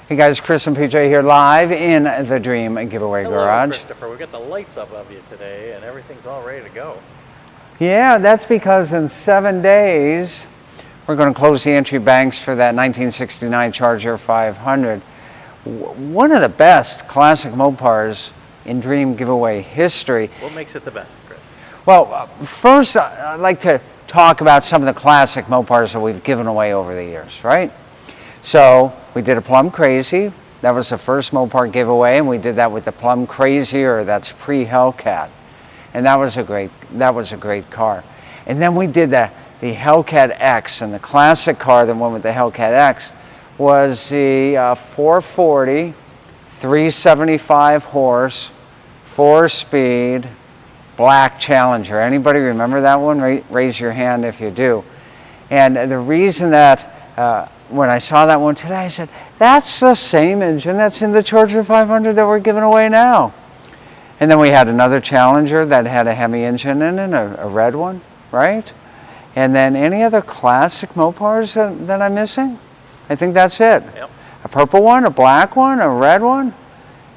Hey guys, Chris and PJ here live in the Dream Giveaway Garage. Christopher, we got the lights up of you today and everything's all ready to go. Yeah, that's because in 7 days we're going to close the entry banks for that 1969 Charger 500. One of the best classic Mopars in Dream Giveaway history. What makes it the best, Chris? Well, first I'd like to talk about some of the classic Mopars that we've given away over the years, right? So we did a Plum Crazy. That was the first Mopar giveaway, and we did that with the Plum Crazier. That's pre-Hellcat, and that was a great car. And then we did the Hellcat X, and the classic car that went with the Hellcat X was the 440, 375 horse, 4-speed, black Challenger. Anybody remember that one? Raise your hand if you do. And the reason that when I saw that one today, I said, that's the same engine that's in the Charger 500 that we're giving away now. And then we had another Challenger that had a Hemi engine in it, a red one, right? And then any other classic Mopars that I'm missing? I think that's it. Yep. A purple one, a black one, a red one.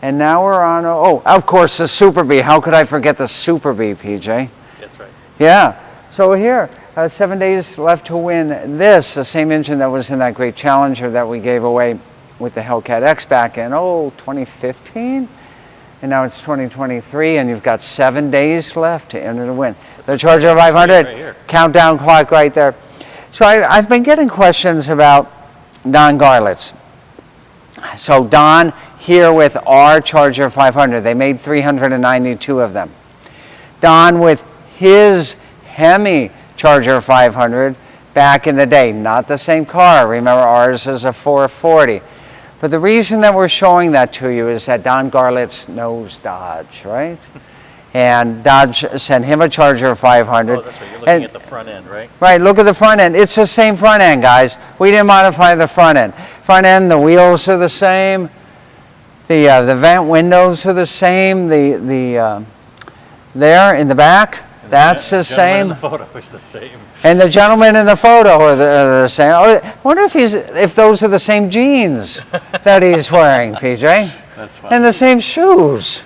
And now we're on, of course, the Super Bee. How could I forget the Super Bee, PJ? That's right. Yeah. So here, 7 days left to win this, the same engine that was in that great Challenger that we gave away with the Hellcat X back in, 2015? And now it's 2023, and you've got 7 days left to enter the win. The Charger 500, right, countdown clock right there. So I've been getting questions about Don Garlits. So Don here with our Charger 500. They made 392 of them. Don with his Hemi Charger 500 back in the day. Not the same car. Remember, ours is a 440. But the reason that we're showing that to you is that Don Garlits knows Dodge, right? And Dodge sent him a Charger 500. Oh, that's right. You're looking at the front end, right? Right, look at the front end. It's the same front end, guys. We didn't modify the front end. Front end, the wheels are the same. The vent windows are the same. The there in the back, that's the same. The photo is the same. And the gentleman in the photo are the same. I wonder if those are the same jeans that he's wearing, PJ. That's fine. And the same shoes.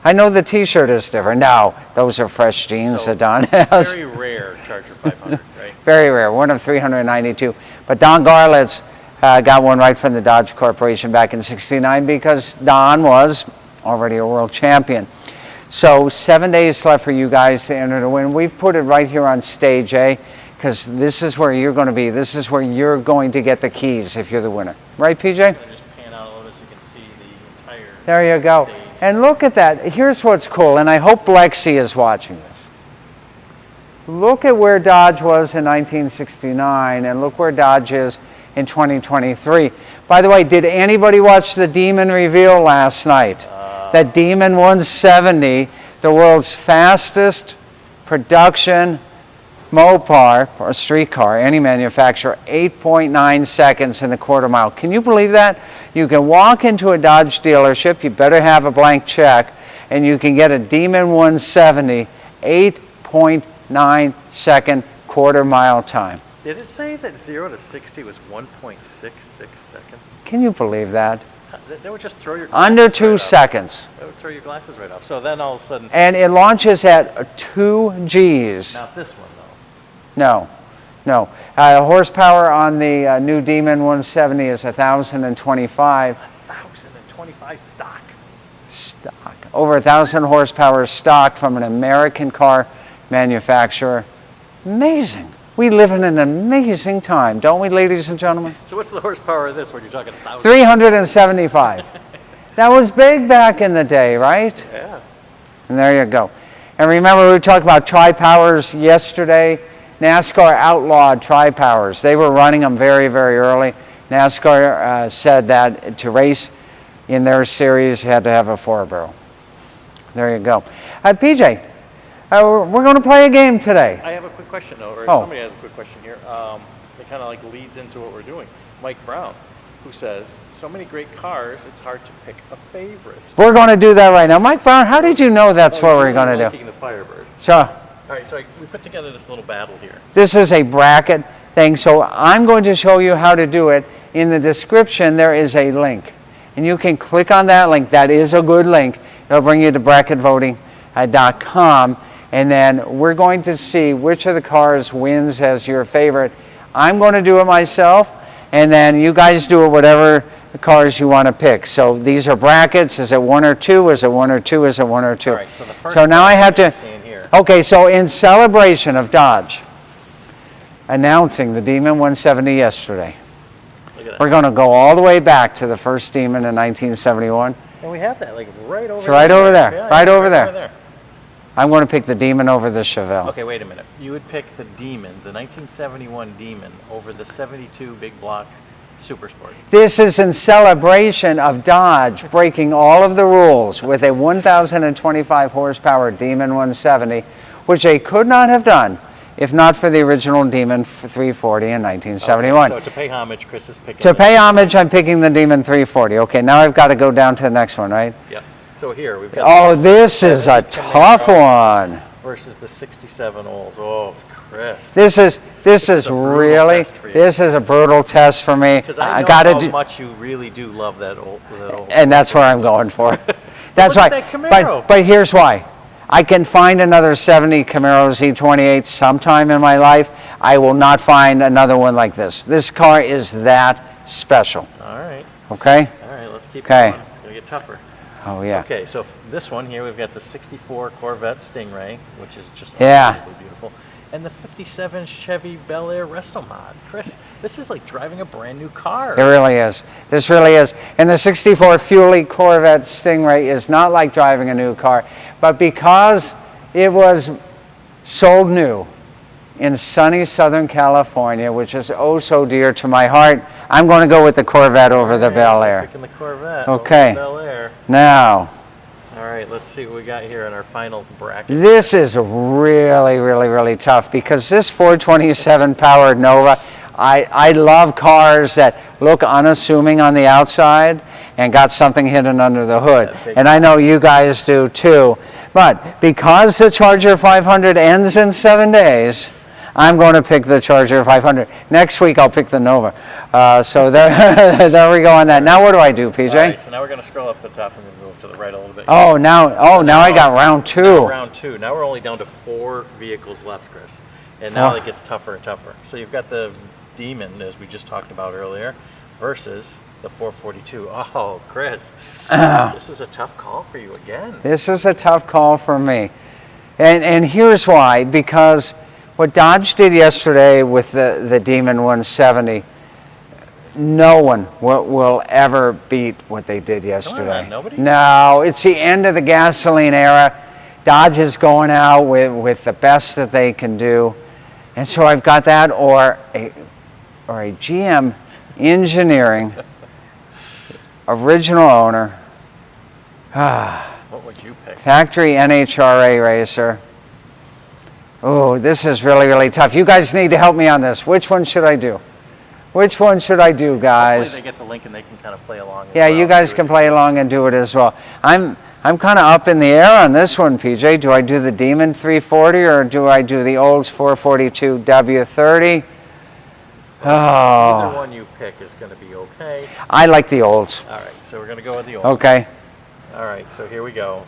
I know the T-shirt is different. No, those are fresh jeans that Don has. Very rare Charger 500, right? Very rare, one of 392. But Don Garlits got one right from the Dodge Corporation back in '69 because Don was already a world champion. So 7 days left for you guys to enter the win. We've put it right here on stage A because this is where you're going to be. This is where you're going to get the keys if you're the winner. Right, PJ? I'm going to just pan out a little bit so you can see the entire There you go. stage. And look at that. Here's what's cool, and I hope Lexi is watching this. Look at where Dodge was in 1969, and look where Dodge is in 2023. By the way, did anybody watch the Demon reveal last night? That Demon 170, the world's fastest production Mopar, or streetcar, any manufacturer, 8.9 seconds in the quarter mile. Can you believe that? You can walk into a Dodge dealership, you better have a blank check, and you can get a Demon 170, 8.9 second quarter mile time. Did it say that 0 to 60 was 1.66 seconds? Can you believe that? That would just throw your glasses Under 2 right off. seconds. That would throw your glasses right off. So then all of a sudden... And it launches at 2 Gs. Not this one, though. No. Horsepower on the new Demon 170 is 1,025. 1,025 stock. Stock. Over 1,000 horsepower stock from an American car manufacturer. Amazing. We live in an amazing time, don't we, ladies and gentlemen? So what's the horsepower of this when you're talking 1,000? 375. That was big back in the day, right? Yeah. And there you go. And remember, we talked about tri-powers yesterday. NASCAR outlawed tri-powers. They were running them very, very early. NASCAR said that to race in their series, you had to have a 4-barrel. There you go. PJ, we're going to play a game today. I have a quick question, though, or Oh. somebody has a quick question here. It kind of like leads into what we're doing. Mike Brown, who says, so many great cars, it's hard to pick a favorite. We're going to do that right now. Mike Brown, how did you know that's what we're going to do? The Firebird. So, All right, so we put together this little battle here. this is a bracket thing. So I'm going to show you how to do it. In the description, there is a link. And you can click on that link. That is a good link. It'll bring you to bracketvoting.com. And then we're going to see which of the cars wins as your favorite. I'm going to do it myself. And then you guys do it whatever cars you want to pick. So these are brackets. Is it 1 or 2? Is it 1 or 2? Is it 1 or 2? All right, so the first so now I have to. I'm seeing here. Okay, so in celebration of Dodge announcing the Demon 170 yesterday, Look at that. we're going to go all the way back to the first Demon in 1971. And we have that like right over It's right over there. Yeah, Right yeah, over there. I'm going to pick the Demon over the Chevelle. Okay, wait a minute. You would pick the Demon, the 1971 Demon, over the 72 big block Super Sport. This is in celebration of Dodge breaking all of the rules with a 1,025 horsepower Demon 170, which they could not have done if not for the original Demon 340 in 1971. Okay, so to pay homage, Chris is picking. To pay homage, I'm picking the Demon 340. Okay, now I've got to go down to the next one, right? Yep. So here we've got. Oh, this is a tough one. Versus the 67 Olds. Oh, Chris. This is a brutal really, test for you. this is a brutal test for me. Because I know gotta how do, much you really do love that old. and that's where I'm going for. That's Look why. at that Camaro. But here's why. I can find another 70 Camaro Z28 sometime in my life. I will not find another one like this. This car is that special. All right. Okay? All right, let's keep Okay. going. It's going to get tougher. Oh, yeah. Okay, so this one here, we've got the 64 Corvette Stingray, which is just Yeah. unbelievably beautiful. And the 57 Chevy Bel Air Restomod. Chris, this is like driving a brand new car. It really is. This really is. And the 64 Fuelie Corvette Stingray is not like driving a new car, but because it was sold new in sunny Southern California, which is oh so dear to my heart, I'm going to go with the Corvette over the Bel Air. Picking the Corvette Okay. over the Bel Air. Now, All right, let's see what we got here in our final bracket. this is really, really, really tough because this 427 powered Nova, I love cars that look unassuming on the outside and got something hidden under the hood. Yeah, big And I know you guys do too. But because the Charger 500 ends in 7 days, I'm going to pick the Charger 500. Next week I'll pick the Nova. So there, there we go on that. Now what do I do, PJ? All right, so now we're going to scroll up the top and move to the right a little bit. Now I got round two. Now round two. Now we're only down to 4 vehicles left, Chris. And now it gets tougher and tougher. So you've got the Demon, as we just talked about earlier, versus the 442. Oh, Chris, this is a tough call for you again. This is a tough call for me. And here's why. Because what Dodge did yesterday with the Demon 170, no one will ever beat what they did yesterday. Nobody? No, it's the end of the gasoline era. Dodge is going out with the best that they can do. And so I've got that or a GM Engineering original owner. What would you pick? Factory NHRA racer. Oh, this is really, really tough. You guys need to help me on this. Which one should I do? Which one should I do, guys? Hopefully they get the link and they can kind of play along. Yeah, you guys can play along and do it as well. I'm kind of up in the air on this one, PJ. Do I do the Demon 340 or do I do the Olds 442 W30? Either one you pick is going to be okay. I like the Olds. All right, so we're going to go with the old. Okay. All right, so here we go.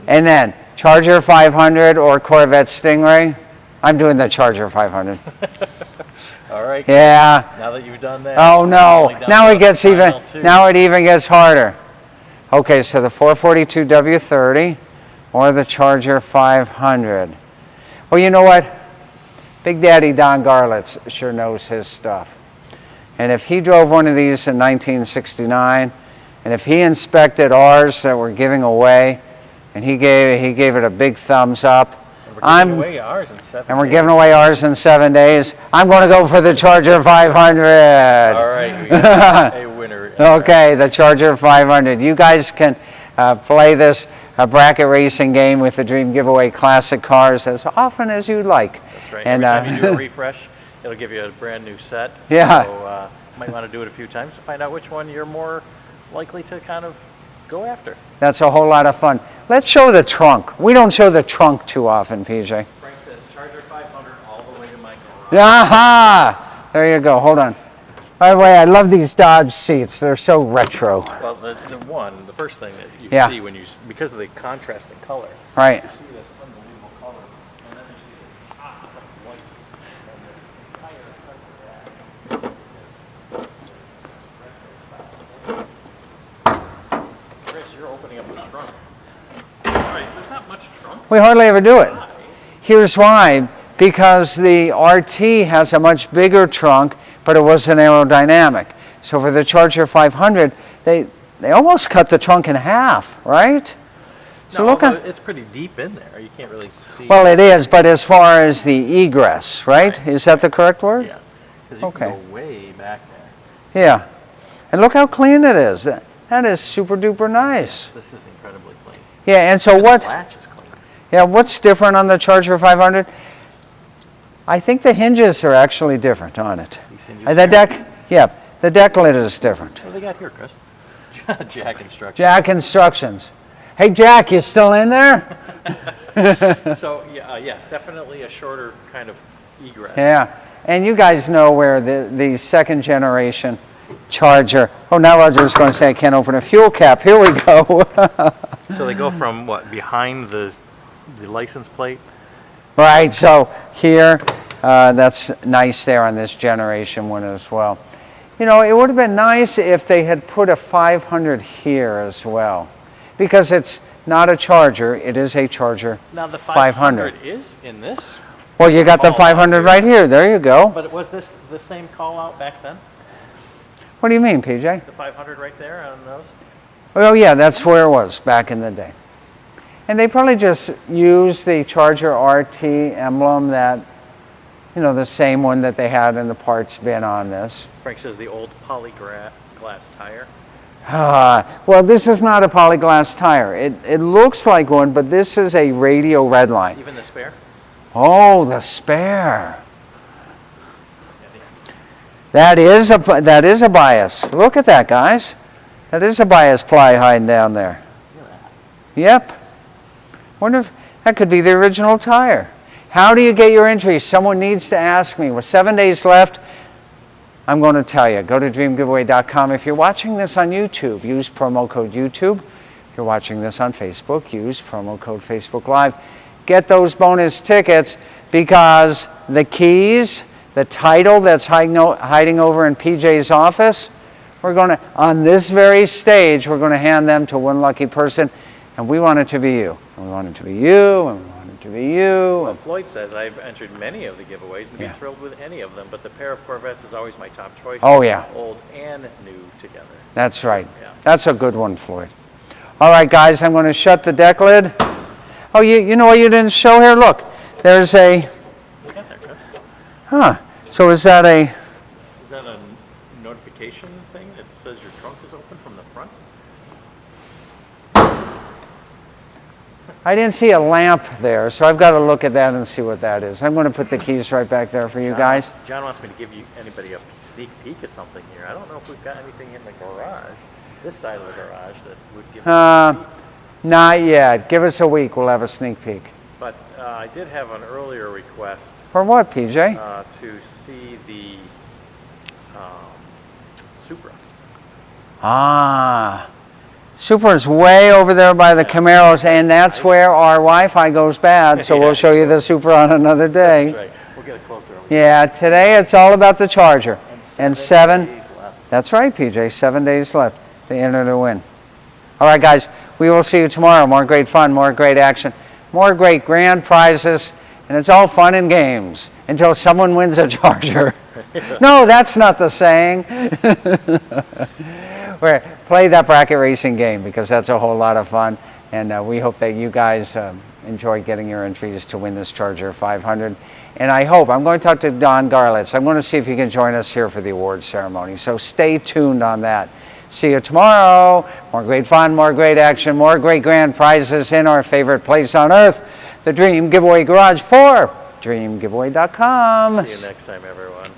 And then Charger 500 or Corvette Stingray. I'm doing the Charger 500. All right. Yeah. Now that you've done that. Oh no! only down Now to it gets the even. final two. Now it even gets harder. Okay, so the 442 W30 or the Charger 500. Well, you know what? Big Daddy Don Garlitz sure knows his stuff. And if he drove one of these in 1969, and if he inspected ours that we're giving away, and he gave it a big thumbs up, And we're giving away ours in 7 and we're days. giving away ours in 7 days, I'm going to go for the Charger 500. All right, we got a winner. Okay, the Charger 500. You guys can play this bracket racing game with the Dream Giveaway Classic cars as often as you like. That's right. And, Every time you do a refresh, it'll give you a brand new set. Yeah. So you might want to do it a few times to find out which one you're more likely to kind of go after. That's a whole lot of fun. Let's show the trunk. We don't show the trunk too often, PJ. Frank says Charger 500 all the way to my garage. Aha! There you go. Hold on. By the way, I love these Dodge seats. They're so retro. Well, the first thing that you Yeah. see when you, because of the contrasting color, Right. you see this unbelievable color, and then you see this pop of white, and this entire Chris, you're opening up the trunk. All right, there's not much trunk We hardly ever do it. size. Here's why. Because the RT has a much bigger trunk, but it wasn't aerodynamic. So for the Charger 500, they almost cut the trunk in half, right? So No, look although at, it's pretty deep in there. You can't really see. well, it is, but as far as the egress, right? Is that the correct word? Yeah, because you Okay. can go way back there. Yeah. And look how clean it is. That is super duper nice. This is incredibly clean. Yeah, and so Even the what? latch is clean. Yeah, what's different on the Charger 500? I think the hinges are actually different on it. These hinges The here. deck, yeah, the deck lid is different. What do they got here, Chris? Jack instructions. Jack instructions. Hey Jack, you still in there? So yes, definitely a shorter kind of egress. Yeah, and you guys know where the second generation Charger. Oh, now Roger's going to say I can't open a fuel cap. Here we go. So they go from what, behind the license plate? Right, so here, that's nice there on this generation one as well. You know, it would have been nice if they had put a 500 here as well, because it's not a Charger, it is a Charger Now the 500. 500 is in this, Well, you got the Call out 500 here. right here, there you go. but was this the same call out back then? What do you mean, PJ? The 500 right there on those? Oh yeah, that's where it was back in the day. And they probably just used the Charger RT emblem that, you know, the same one that they had in the parts bin on this. Frank says the old polyglass tire. Well, this is not a polyglass tire. It looks like one, but this is a radio redline. Even the spare? Oh, the spare. Yeah, That is a bias. Look at that, guys. That is a bias ply hiding down there. look at that. Yep. Wonder if that could be the original tire. How do you get your entry? Someone needs to ask me. With 7 days left, I'm going to tell you. Go to dreamgiveaway.com. If you're watching this on YouTube, use promo code YouTube. If you're watching this on Facebook, use promo code Facebook Live. Get those bonus tickets, because the keys, the title that's hiding over in PJ's office, we're going to, on this very stage, we're going to hand them to one lucky person, and we want it to be you. And we want it to be you, and we want it to be you. Well, Floyd says I've entered many of the giveaways and Yeah. be thrilled with any of them, but the pair of Corvettes is always my top choice. Oh, yeah. Old and new together. That's right. Yeah. That's a good one, Floyd. All right, guys, I'm going to shut the deck lid. Oh, you know what you didn't show here? Look, there's a, You got that, Chris? huh, so is that a, Is that a notification thing that says your trunk is open from the front? I didn't see a lamp there, so I've got to look at that and see what that is. I'm going to put the keys right back there for you guys. John wants me to give anybody a sneak peek of something here. I don't know if we've got anything in the garage, this side of the garage, that would give us a sneak peek. Not yet. Give us a week. We'll have a sneak peek. But I did have an earlier request For what, PJ? to see the Supra. Ah. Supra's way over there by the Camaros, and that's where our Wi-Fi goes bad, so Yeah. we'll show you the Supra on another day. That's right. We'll get a closer look. Yeah, today it's all about the Charger. And seven, days left. that's right, PJ, 7 days left to enter the win. All right, guys, we will see you tomorrow. More great fun, more great action, more great grand prizes, and it's all fun and games until someone wins a Charger. No, that's not the saying. Play that bracket racing game, because that's a whole lot of fun, and we hope that you guys enjoy getting your entries to win this Charger 500. And I hope, I'm going to talk to Don Garlitz. I'm going to see if he can join us here for the awards ceremony, so stay tuned on that. See you tomorrow. More great fun, more great action, more great grand prizes in our favorite place on earth, the Dream Giveaway Garage for dreamgiveaway.com. See you next time, everyone.